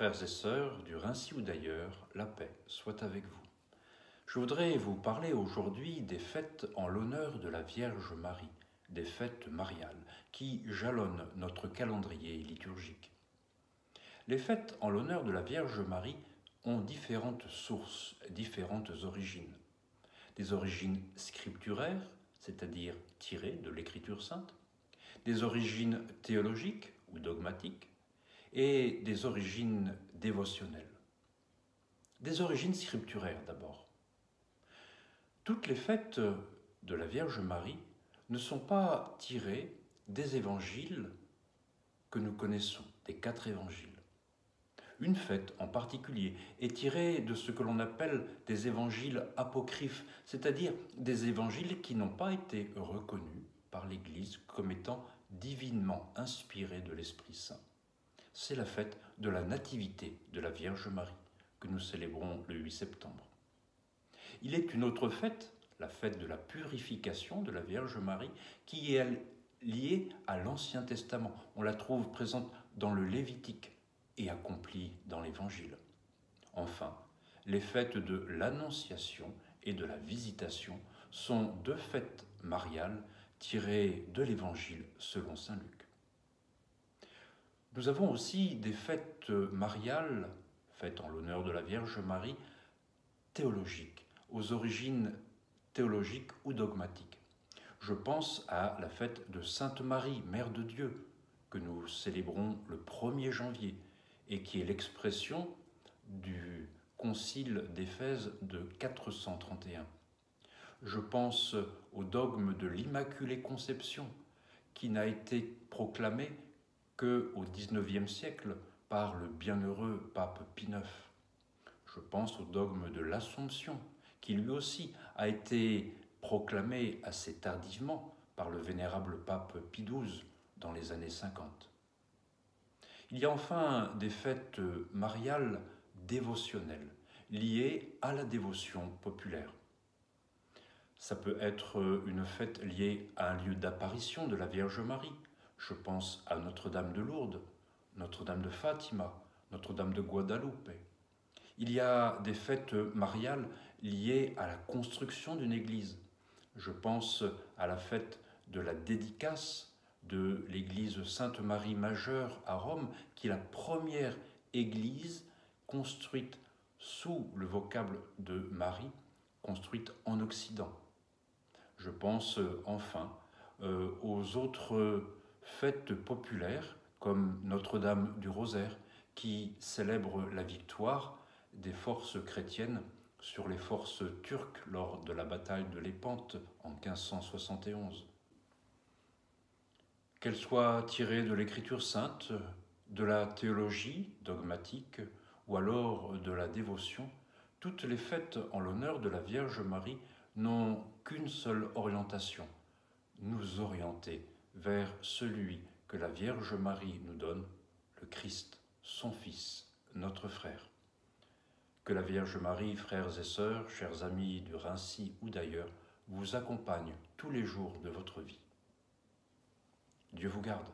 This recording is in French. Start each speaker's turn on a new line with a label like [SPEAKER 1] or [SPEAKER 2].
[SPEAKER 1] Frères et sœurs du Rincy ou d'ailleurs, la paix soit avec vous. Je voudrais vous parler aujourd'hui des fêtes en l'honneur de la Vierge Marie, des fêtes mariales, qui jalonnent notre calendrier liturgique. Les fêtes en l'honneur de la Vierge Marie ont différentes sources, différentes origines. Des origines scripturaires, c'est-à-dire tirées de l'Écriture sainte, des origines théologiques ou dogmatiques, et des origines dévotionnelles. Des origines scripturaires d'abord. Toutes les fêtes de la Vierge Marie ne sont pas tirées des évangiles que nous connaissons, des 4 évangiles. Une fête en particulier est tirée de ce que l'on appelle des évangiles apocryphes, c'est-à-dire des évangiles qui n'ont pas été reconnus par l'Église comme étant divinement inspirés de l'Esprit Saint. C'est la fête de la Nativité de la Vierge Marie que nous célébrons le 8 septembre. Il est une autre fête, la fête de la purification de la Vierge Marie, qui est liée à l'Ancien Testament. On la trouve présente dans le Lévitique et accomplie dans l'Évangile. Enfin, les fêtes de l'Annonciation et de la Visitation sont 2 fêtes mariales tirées de l'Évangile selon saint Luc. Nous avons aussi des fêtes mariales, faites en l'honneur de la Vierge Marie, théologiques, aux origines théologiques ou dogmatiques. Je pense à la fête de Sainte Marie, Mère de Dieu, que nous célébrons le 1er janvier et qui est l'expression du concile d'Éphèse de 431. Je pense au dogme de l'Immaculée Conception, qui n'a été proclamé qu'au XIXe siècle par le bienheureux pape Pie IX. Je pense au dogme de l'Assomption, qui lui aussi a été proclamé assez tardivement par le vénérable pape Pie XII dans les années 50. Il y a enfin des fêtes mariales dévotionnelles, liées à la dévotion populaire. Ça peut être une fête liée à un lieu d'apparition de la Vierge Marie. Je pense à Notre-Dame de Lourdes, Notre-Dame de Fatima, Notre-Dame de Guadalupe. Il y a des fêtes mariales liées à la construction d'une église. Je pense à la fête de la dédicace de l'église Sainte-Marie Majeure à Rome, qui est la première église construite sous le vocable de Marie, construite en Occident. Je pense enfin aux autres fêtes populaires comme Notre-Dame du Rosaire qui célèbre la victoire des forces chrétiennes sur les forces turques lors de la bataille de Lépante en 1571. Qu'elles soient tirées de l'Écriture sainte, de la théologie dogmatique ou alors de la dévotion, toutes les fêtes en l'honneur de la Vierge Marie n'ont qu'une seule orientation, nous orienter vers celui que la Vierge Marie nous donne, le Christ, son Fils, notre frère. Que la Vierge Marie, frères et sœurs, chers amis du Rincy ou d'ailleurs, vous accompagne tous les jours de votre vie. Dieu vous garde.